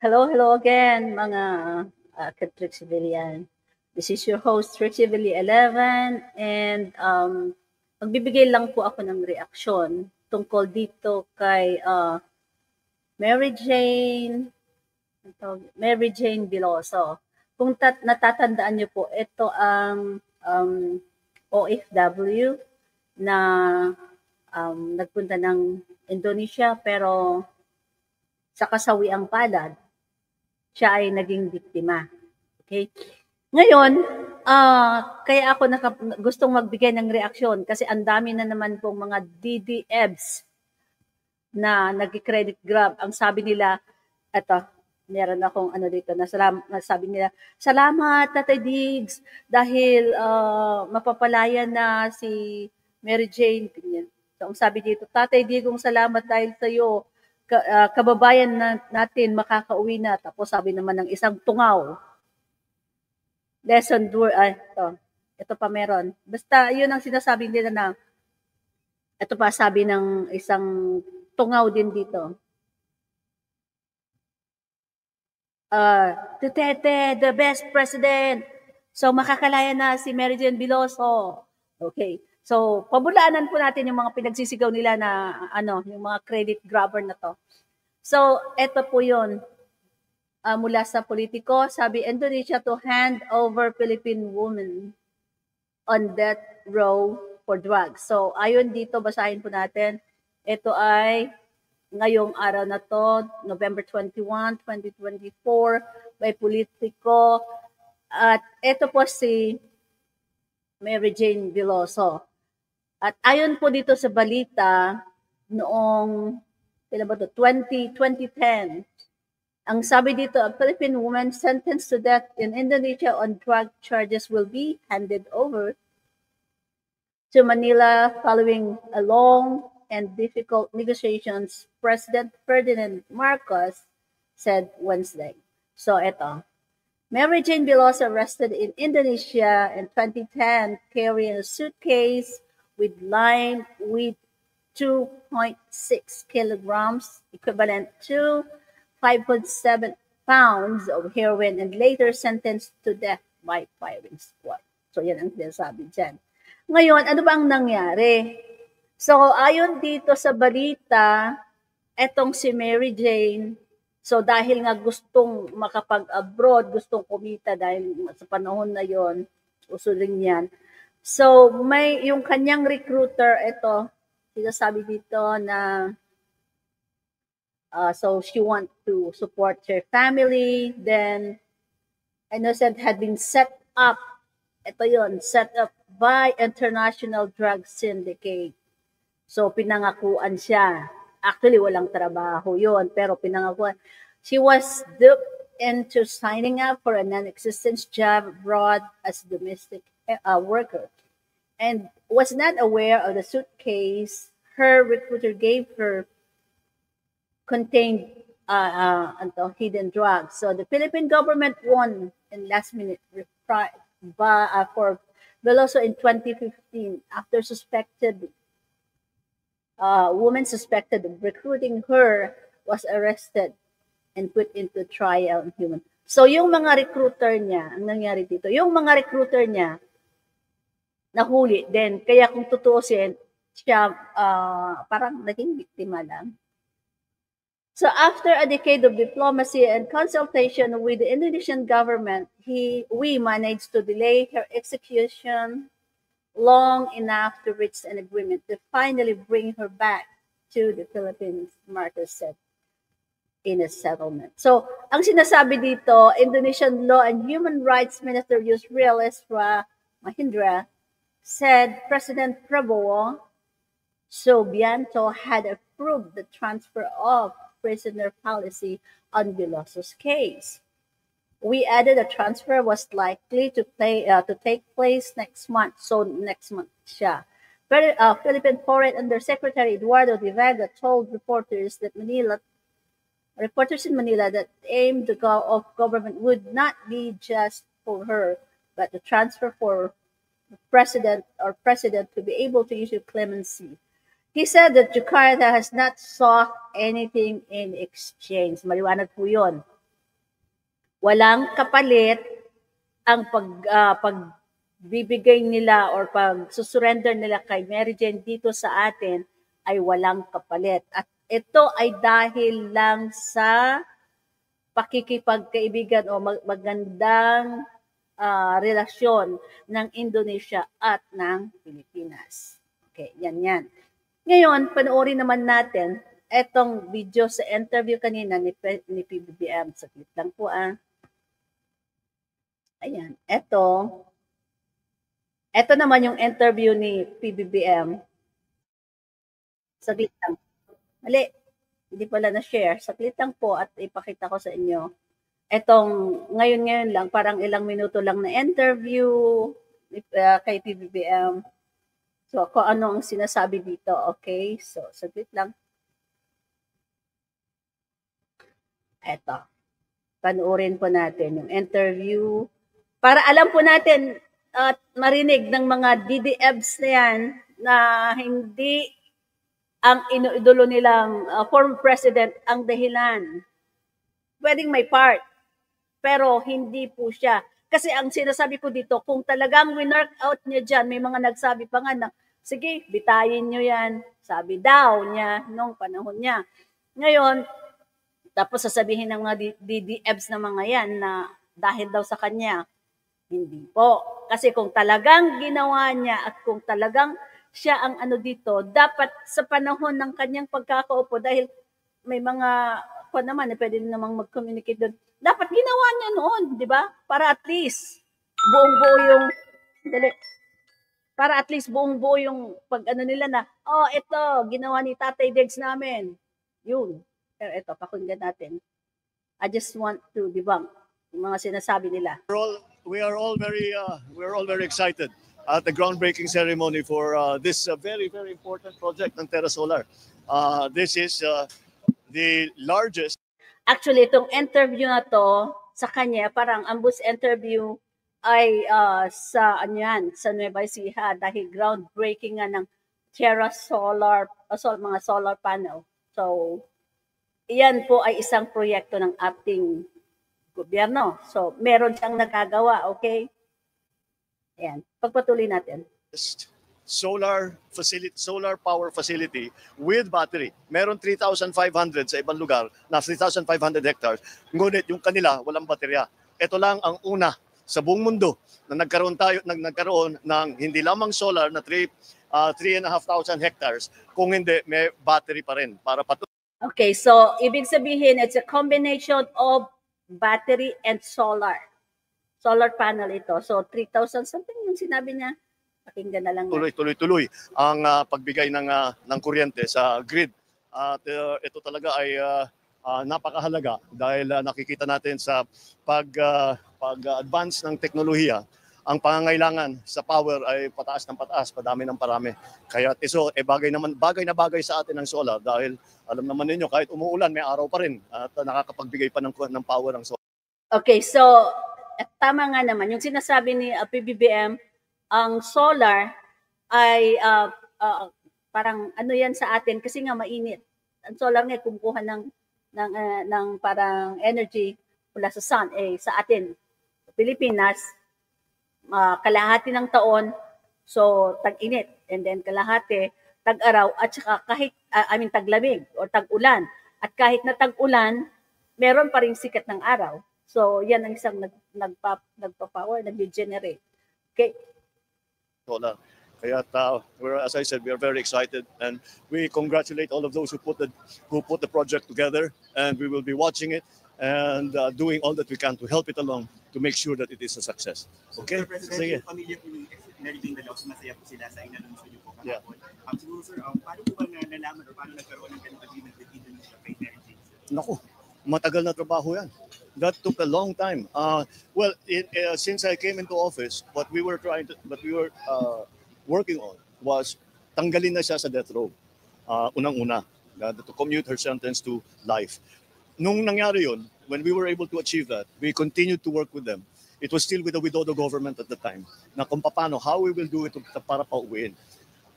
Hello, hello again mga ka-Trick Civilian. This is your host, Trick Civilian 11, and magbibigay lang po ako ng reaksyon tungkol dito kay Mary Jane, Mary Jane Biloso. Kung natatandaan niyo po, ito ang OFW na nagpunta ng Indonesia pero sa kasawiang palad, siya ay naging biktima. Okay? Ngayon, kaya ako gustong magbigay ng reaksyon kasi ang dami na naman pong mga DDEBs na nag-credit grab. Ang sabi nila, eto, meron akong ano dito, sabi nila, salamat Tatay Diggs dahil mapapalaya na si Mary Jane. So, ang sabi dito, Tatay Digong salamat dahil sa iyo kababayan natin makakauwi na. Tapos sabi naman ng isang tungaw, lesson ito pa meron. Basta yun ang sinasabi nila na, ito pa sabi ng isang tungaw din dito. Duterte, the best president. So makakalaya na si Mary Jane Biloso. Okay. So, pabulaanan po natin yung mga pinagsisigaw nila na yung mga credit grabber na to. So, eto po yun. Mula sa politiko, sabi Indonesia to hand over Philippine women on death row for drugs. So, ayon dito, basahin po natin. Ito ay ngayong araw na to, November 21, 2024, by politiko. At ito po si Mary Jane Biloso. At ayon po dito sa balita, noong 2010, ang sabi dito, a Philippine woman sentenced to death in Indonesia on drug charges will be handed over to Manila following a long and difficult negotiations, President Ferdinand Marcos said Wednesday. So ito, Mary Jane Biloso arrested in Indonesia in 2010 carrying a suitcase with lined with 2.6 kilograms, equivalent to 5.7 pounds of heroin, and later sentenced to death by firing squad. So, yan ang sinasabi dyan. Ngayon, ano ba ang nangyari? So, ayon dito sa balita, etong si Mary Jane, so dahil nga gustong makapag-abroad, gustong kumita dahil sa panahon na yon, uso rin yan. So, may yung kanyang recruiter, ito, sinasabi dito na so she want to support her family. Then, innocent had been set up, ito yon, set up by international drug syndicate. So, pinangakuan siya. Actually, walang trabaho yon, pero pinangakuan. She was duped into signing up for a non-existent job abroad as domestic worker and was not aware of the suitcase her recruiter gave her contained hidden drugs. So the Philippine government won in last minute for Veloso in 2015 after woman suspected of recruiting her was arrested and put into trial in human. So yung mga recruiter niya, ang nangyari dito, yung mga recruiter niya, nahuli din. Kaya kung tutuusin, siya parang naging biktima lang. So after a decade of diplomacy and consultation with the Indonesian government, we managed to delay her execution long enough to reach an agreement to finally bring her back to the Philippines, Marcos said in a settlement. So, ang sinasabi dito, Indonesian Law and Human Rights Minister Yusril Isra Mahindra said President Prabowo Subianto had approved the transfer of prisoner policy on Biloso's case. We added the transfer was likely to take place next month. So next month siya. Philippine Foreign Undersecretary Eduardo De Vega told reporters in Manila that the aim of government would not be just for her, but the transfer for the president to be able to issue clemency. He said that Jakarta has not sought anything in exchange. Maliwanag po yun. Walang kapalit ang pagbibigay nila or pag-surrender nila kay Mary Jane dito sa atin ay walang kapalit. At ito ay dahil lang sa pakikipagkaibigan o magandang relasyon ng Indonesia at ng Pilipinas. Okay, yan. Ngayon, panoorin naman natin etong video sa interview kanina ni PBBM. Saglit lang po Ayan, ito naman yung interview ni PBBM. Saglit lang. Mali, hindi pala na-share. Saglit lang po at ipakita ko sa inyo. Etong ngayon lang, parang ilang minuto lang na interview kay PBBM. So, kung ano ang sinasabi dito, okay? So, saglit lang. Eto. Panoorin po natin yung interview. Para alam po natin at marinig ng mga DDEBs na yan na hindi ang iniidolo nilang former president ang dahilan. Pwedeng may part, pero hindi po siya. Kasi ang sinasabi ko dito, kung talagang winark out niya dyan, may mga nagsabi pa nga na, sige, bitayin nyo yan. Sabi daw niya nung panahon niya. Ngayon, tapos sasabihin ng mga DDEBs na mga yan na dahil daw sa kanya, hindi po. Kasi kung talagang ginawa niya at kung talagang siya ang ano dito, dapat sa panahon ng kanyang pagkakaupo, dahil may mga naman, pwede namang mag-communicate doon. Dapat ginawa niya noon, di ba? Para at least buong-buo yung para at least buong-buo yung pag ano nila na, oh, ito, ginawa ni Tatay Degs namin. Yun. Pero ito, pakinggan natin. I just want to debunk yung mga sinasabi nila. We are all very excited at the groundbreaking ceremony for this very important project ng Terra Solar. This is the largest. Actually, itong interview na to sa kanya, parang ambus interview ay sa Nueva Ecija dahil groundbreaking nga ng Terra Solar, mga solar panel. So, iyan po ay isang proyekto ng ating gobyerno. So, meron siyang nagagawa, okay? Ayan, pagpatuloy natin. Solar power facility with battery. Meron 3,500 sa ibang lugar na 3,500 hectares. Ngunit yung kanila walang baterya. Ito lang ang una sa buong mundo na nagkaroon ng hindi lamang solar na 3,500 hectares, kung hindi may battery pa rin para patuloy. Okay, so ibig sabihin it's a combination of battery and solar. Solar panel ito. So 3,000 something yung sinabi niya. Pakinggan na lang. Tuloy ang pagbigay ng kuryente sa grid. At ito talaga ay napakahalaga dahil nakikita natin sa pag-advance ng teknolohiya, ang pangangailangan sa power ay pataas ng pataas, padami ng parami. Kaya ito bagay na bagay sa atin ng solar dahil alam naman ninyo kahit umuulan may araw pa rin at nakakapagbigay pa ng power ng solar. Okay, so tama nga naman yung sinasabi ni PBBM, ang solar ay parang ano yan sa atin kasi nga mainit. Ang solar nga kumukuha ng parang energy mula sa sun sa atin Pilipinas. Kalahati ng taon, so tag-init, and then kalahati tag-araw, at saka kahit, taglamig or tag-ulan. At kahit na tag-ulan, meron pa rin sikat ng araw. So, yan ang isang nagpa-power, nag-generate. Okay? Solar. Kaya, as I said, we are very excited, and we congratulate all of those who put the project together, and we will be watching it and doing all that we can to help it along to make sure that it is a success. Okay? Sige. Pamilya po yung Mary Jane Dalaw, masaya po sila sa inanunsyo niyo po kahapon. Siguro sir, paano po ba nalaman o paano nagkaroon ng ganung agreement with Indonesia kay Mary Jane? Naku, matagal na trabaho yan. That took a long time. Since I came into office, what we were working on was tanggalin na siya sa death row. Unang-una, to commute her sentence to life. Nung nangyari yun, when we were able to achieve that, we continued to work with them. It was still with the Widodo government at the time, na kung paano, how we will do it para pauwiin.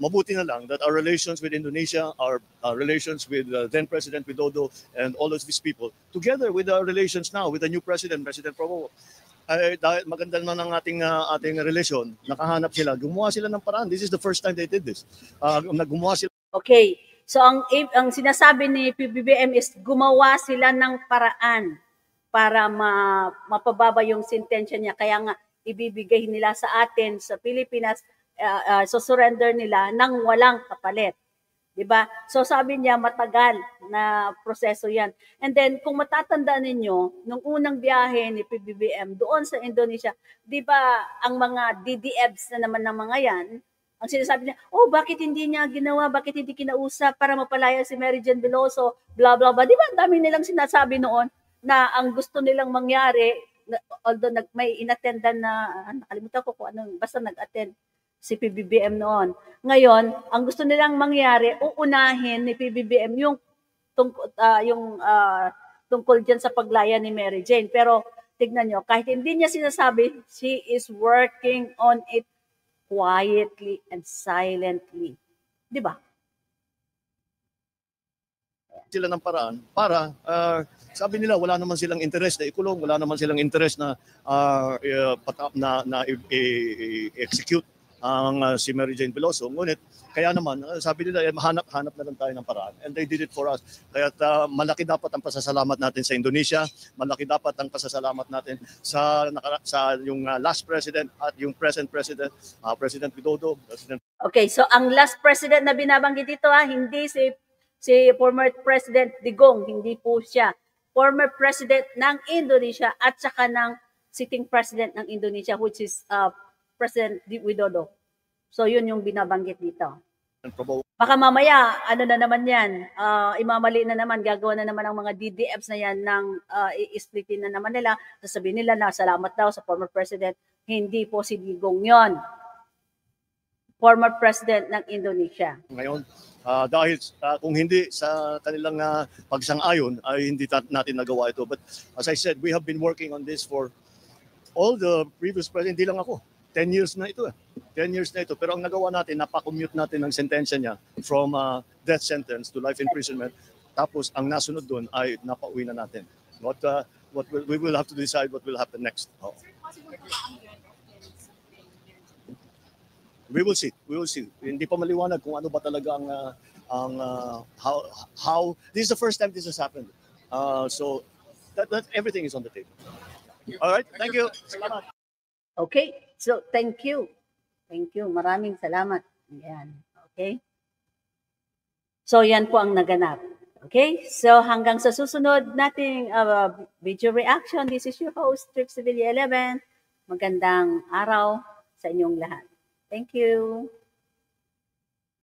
mabuti na lang that our relations with Indonesia, our relations with then President Widodo and all of these people, together with our relations now with the new President, President Prabowo, ay dahil maganda naman ang ating relasyon, nakahanap sila, gumawa sila ng paraan. This is the first time they did this. Gumawa sila. Okay. So ang sinasabi ni PBBM is gumawa sila ng paraan para mapababa yung sentensya niya. Kaya nga ibibigay nila sa atin sa Pilipinas, so surrender nila nang walang kapalit. 'Di ba? So sabi niya matagal na proseso 'yan. And then kung matatandaan ninyo, nung unang biyahe ni PBBM doon sa Indonesia, 'di ba ang mga DDEBs na naman ng mga 'yan, ang sinasabi niya, oh, bakit hindi niya ginawa, bakit hindi kinausap para mapalaya si Mary Jane Veloso, blah, blah, blah. Di ba, ang dami nilang sinasabi noon na ang gusto nilang mangyari, although may inattendan na, nakalimutan ko kung anong, basta nag-attend si PBBM noon. Ngayon, ang gusto nilang mangyari, uunahin ni PBBM yung tungkol dyan sa paglaya ni Mary Jane. Pero, tignan nyo, kahit hindi niya sinasabi, she is working on it quietly and silently. Di ba? Sila ng paraan para, sabi nila, wala naman silang interest na ikulong, wala naman silang interest na execute ang si Mary Jane Veloso. Ngunit, kaya naman, sabi nila, hanap na lang tayo ng paraan. And they did it for us. Kaya malaki dapat ang pasasalamat natin sa Indonesia, malaki dapat ang pasasalamat natin sa yung last president at yung present president, President Widodo. Okay, so ang last president na binabanggit dito, hindi si former President Digong, hindi po siya. Former president ng Indonesia at saka ng sitting president ng Indonesia, which is President Widodo. So yun yung binabanggit dito. Baka mamaya, ano na naman yan, imamali na naman, gagawa na naman ang mga DDFs na yan ng i-splitin na naman nila, sasabihin nila na salamat daw sa former president. Hindi po si Digong yon. Former president ng Indonesia. Ngayon, dahil kung hindi sa kanilang pagsang-ayon, ay hindi natin nagawa ito. But as I said, we have been working on this for all the previous president, hindi lang ako. 10 years na ito. 10 years na ito. Pero ang nagawa natin, napakommute natin ang sentensya niya from death sentence to life imprisonment. Tapos ang nasunod doon ay napauwi na natin. We will have to decide what will happen next. Oh. We will see. Hindi pa maliwanag kung ano ba talaga how this is the first time this has happened. So that everything is on the table. All right. Thank you. Salamat. Okay. So, thank you. Thank you. Maraming salamat. Yan. Okay? So, yan po ang naganap. Okay? So, hanggang sa susunod nating video reaction, this is your host, Trip Sevilla 11. Magandang araw sa inyong lahat. Thank you.